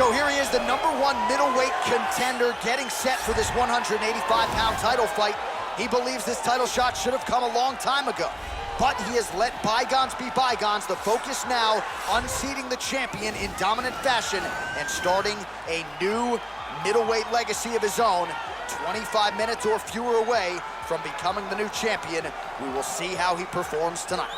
So here he is, the #1 middleweight contender, getting set for this 185-pound title fight. He believes this title shot should have come a long time ago, but he has let bygones be bygones. The focus now, unseating the champion in dominant fashion and starting a new middleweight legacy of his own. 25 minutes or fewer away from becoming the new champion. We will see how he performs tonight.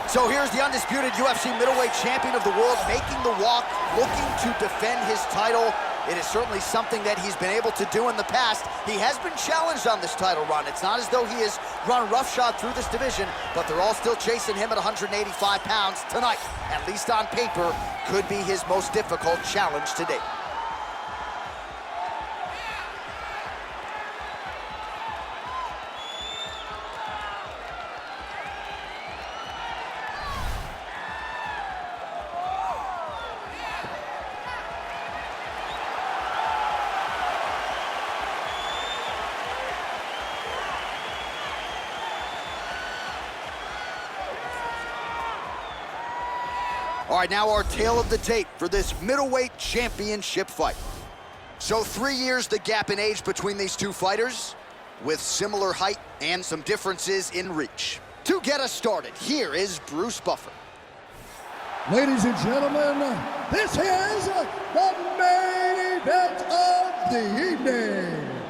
So here's the undisputed UFC middleweight champion of the world making the walk, looking to defend his title. It is certainly something that he's been able to do in the past. He has been challenged on this title run. It's not as though he has run roughshod through this division, but they're all still chasing him at 185 pounds tonight. At least on paper, could be his most difficult challenge to date. All right, now our tale of the tape for this middleweight championship fight. So 3 years the gap in age between these two fighters, with similar height and some differences in reach. To get us started, here is Bruce Buffer. Ladies and gentlemen, this is the main event of the evening.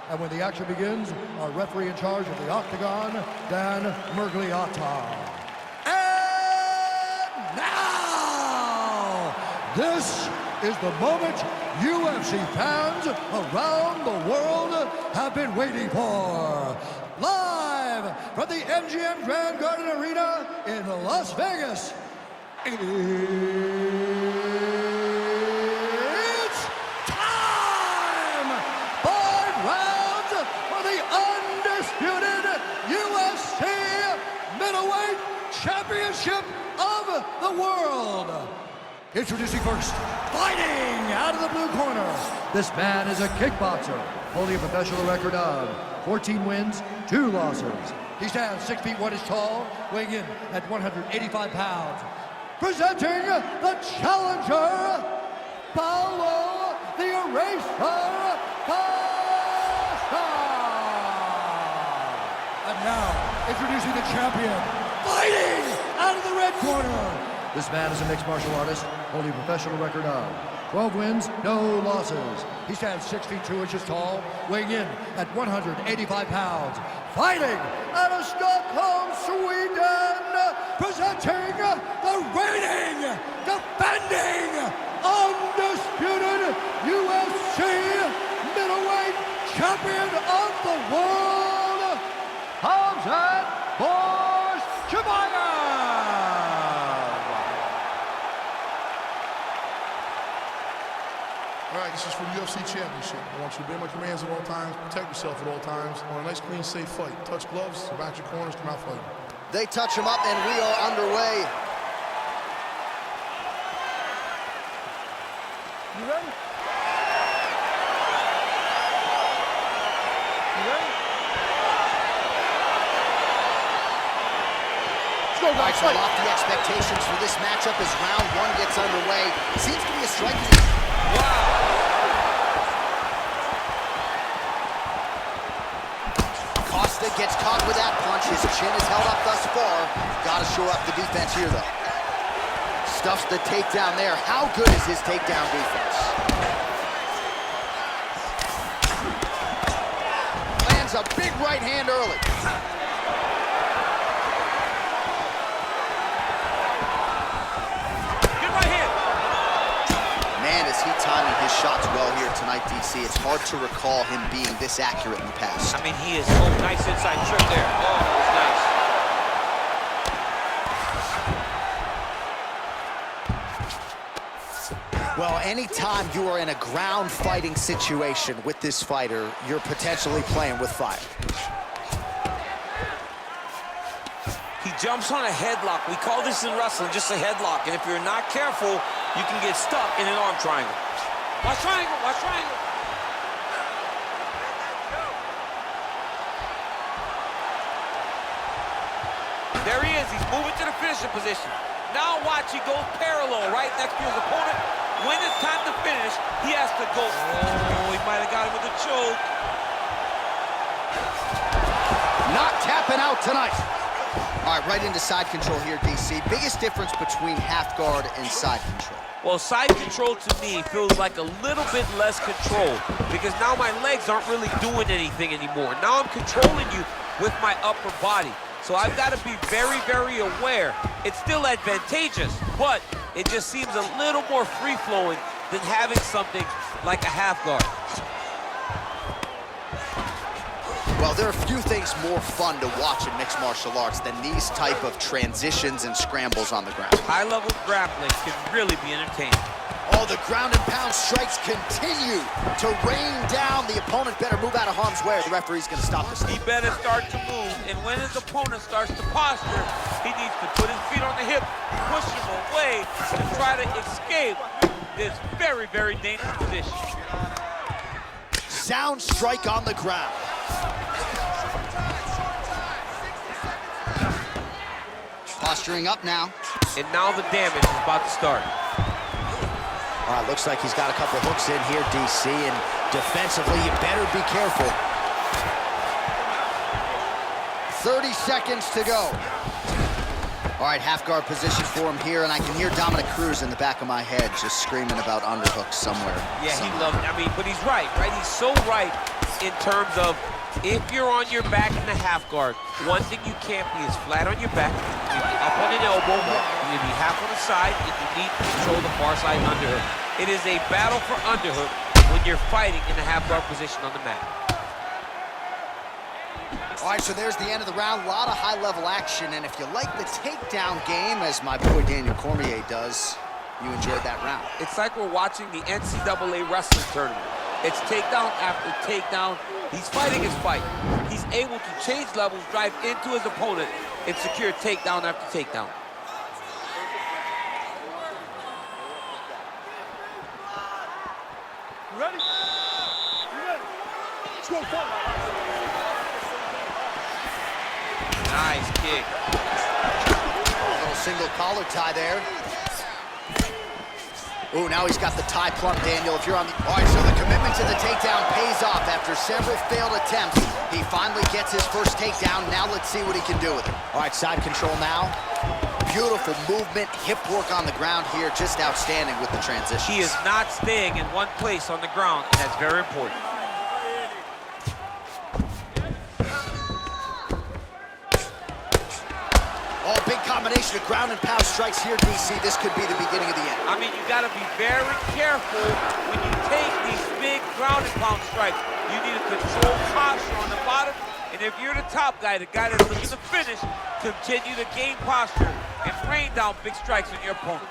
And when the action begins, our referee in charge of the Octagon, Dan Mergliata. This is the moment UFC fans around the world have been waiting for. Live from the MGM Grand Garden Arena in Las Vegas, it's time! 5 rounds for the undisputed UFC Middleweight Championship of the world. Introducing first, fighting out of the blue corner. This man is a kickboxer, holding a professional record of 14 wins, 2 losses. He stands 6 feet 1 inches tall, weighing in at 185 pounds. Presenting the challenger, Paulo the Eraser Costa. And now, introducing the champion, fighting out of the red corner. This man is a mixed martial artist, holding a professional record of 12 wins, no losses. He stands 6 feet 2 inches tall, weighing in at 185 pounds. Fighting out of Stockholm, Sweden, presenting the reigning, defending, undisputed UFC middleweight champion of the world, Khamzat Chimaev. All right, this is for the UFC Championship. I want you to obey my commands at all times, protect yourself at all times. I want a nice, clean, safe fight. Touch gloves, back your corners, come out fighting. They touch him up, and we are underway. You ready? You ready? Let's go, guys. So lofty expectations for this matchup as round 1 gets underway. Seems to be a striking. Wow. Costa gets caught with that punch. His chin is held up thus far. Got to shore up the defense here, though. Stuffs the takedown there. How good is his takedown defense? Lands a big right hand early. Timing his shots well here tonight, DC. It's hard to recall him being this accurate in the past. I mean, he is so nice inside trip there. Oh, that was nice. Well, anytime you are in a ground fighting situation with this fighter, you're potentially playing with fire. He jumps on a headlock. We call this in wrestling just a headlock. And if you're not careful, you can get stuck in an arm triangle. Watch triangle, watch triangle. There he is. He's moving to the finishing position. Now watch, he goes parallel right next to his opponent. When it's time to finish, he has to go. Oh, he might have got him with a choke. Not tapping out tonight. All right, right into side control here, DC. Biggest difference between half guard and side control? Well, side control to me feels like a little bit less control because now my legs aren't really doing anything anymore. Now I'm controlling you with my upper body. So I've got to be very, very aware. It's still advantageous, but it just seems a little more free-flowing than having something like a half guard. Well, there are few things more fun to watch in mixed martial arts than these type of transitions and scrambles on the ground. High-level grappling can really be entertaining. Oh, the ground and pound strikes continue to rain down. The opponent better move out of harm's way. The referee's going to stop this. He better start to move, and when his opponent starts to posture, he needs to put his feet on the hip, push him away, and try to escape this very, very dangerous position. Sound strike on the ground. Posturing up now. And now the damage is about to start. All right, looks like he's got a couple hooks in here, DC, and defensively, you better be careful. 30 seconds to go. All right, half guard position for him here, and I can hear Dominic Cruz in the back of my head just screaming about underhooks somewhere. Yeah, he loves it. I mean, but he's right? He's so right in terms of if you're on your back in the half guard, one thing you can't be is flat on your back, you be up on an elbow, you need to be half on the side, and you need to control the far side underhook. It is a battle for underhook when you're fighting in the half guard position on the mat. All right, so there's the end of the round. A lot of high-level action, and if you like the takedown game, as my boy Daniel Cormier does, you enjoyed that round. It's like we're watching the NCAA wrestling tournament. It's takedown after takedown. He's fighting his fight. He's able to change levels, drive into his opponent, and secure takedown after takedown. You ready? You ready? Let's go fight. Nice kick. A little single collar tie there. Ooh, now he's got the tie plumb, Daniel, if you're on the... All right, so the commitment to the takedown pays off. After several failed attempts, he finally gets his first takedown. Now let's see what he can do with it. All right, side control now. Beautiful movement, hip work on the ground here. Just outstanding with the transition. He is not staying in one place on the ground, and that's very important. Oh, big combination of ground and pound strikes here, DC. This could be the beginning of the end. I mean, you got to be very careful when you take these big ground and pound strikes. You need to control posture on the bottom, and if you're the top guy, the guy that's looking to finish, continue to gain posture and rain down big strikes on your opponent.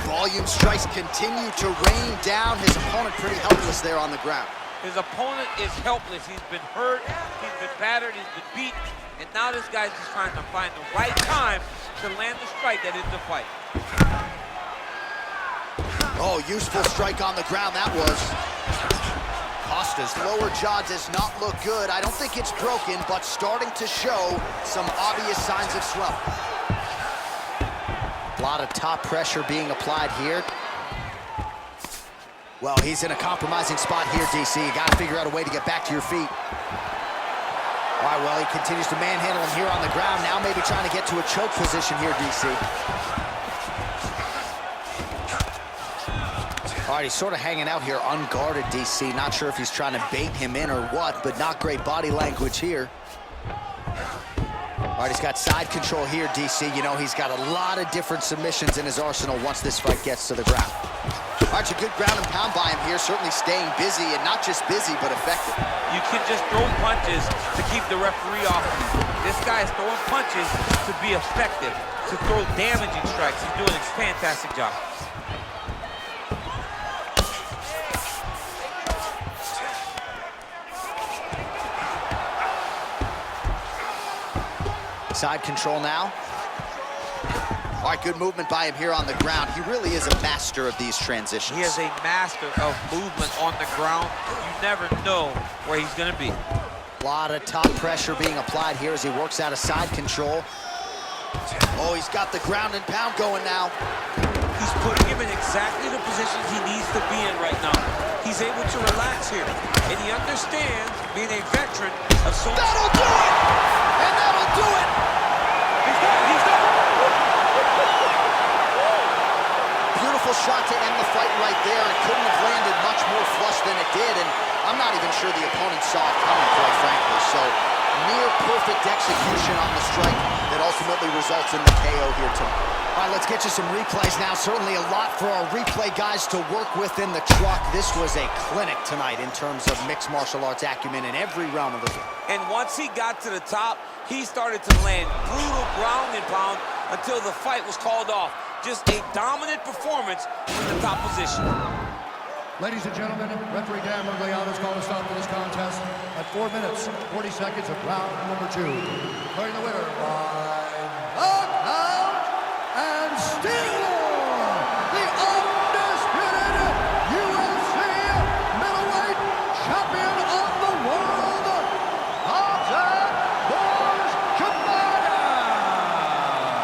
Volume strikes continue to rain down. His opponent pretty helpless there on the ground. His opponent is helpless. He's been hurt, he's been battered, he's been beat, and now this guy's just trying to find the right time to land the strike that ends the fight. Oh, useful strike on the ground that was. Costa's lower jaw does not look good. I don't think it's broken, but starting to show some obvious signs of swelling. A lot of top pressure being applied here. Well, he's in a compromising spot here, DC. You got to figure out a way to get back to your feet. All right, well, he continues to manhandle him here on the ground. Now maybe trying to get to a choke position here, DC. All right, he's sort of hanging out here unguarded, DC. Not sure if he's trying to bait him in or what, but not great body language here. All right, he's got side control here, DC. You know, he's got a lot of different submissions in his arsenal once this fight gets to the ground. All right, a good ground and pound by him here, certainly staying busy, and not just busy, but effective. You can just throw punches to keep the referee off you. This guy is throwing punches to be effective, to throw damaging strikes. He's doing a fantastic job. Side control now. All right, good movement by him here on the ground. He really is a master of these transitions. He is a master of movement on the ground. You never know where he's gonna be. A lot of top pressure being applied here as he works out of side control. Oh, he's got the ground and pound going now. He's putting him in exactly the positions he needs to be in right now. He's able to relax here, and he understands, being a veteran of so much. That'll do it! And that'll do it! He's done. Beautiful shot to end the fight right there. It couldn't have landed much more flush than it did, and I'm not even sure the opponent saw it coming, quite frankly. So, near perfect execution on the strike that ultimately results in the KO here tonight. All right, let's get you some replays now. Certainly a lot for our replay guys to work with in the truck. This was a clinic tonight in terms of mixed martial arts acumen in every realm of the game. And once he got to the top, he started to land brutal ground and pound until the fight was called off. Just a dominant performance from the top position. Ladies and gentlemen, referee Dan Mergliano has called a stop to this contest at 4 minutes, 40 seconds of round number 2. Declaring the winner by knockout and still the undisputed UFC middleweight champion of the world, Khamzat Chimaev.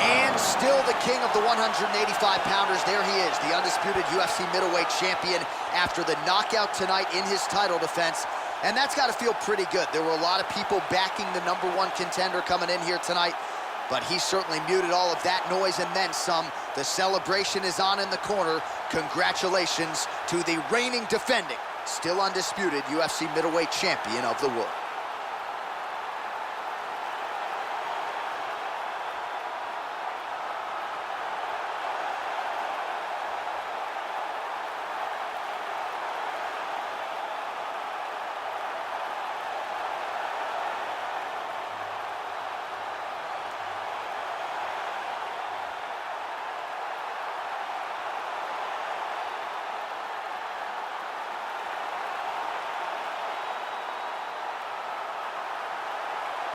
And still the king of the 185-pounders. There he is, the undisputed UFC middleweight champion after the knockout tonight in his title defense. And that's got to feel pretty good. There were a lot of people backing the #1 contender coming in here tonight, but he certainly muted all of that noise and then some. The celebration is on in the corner. Congratulations to the reigning, defending, still undisputed UFC middleweight champion of the world.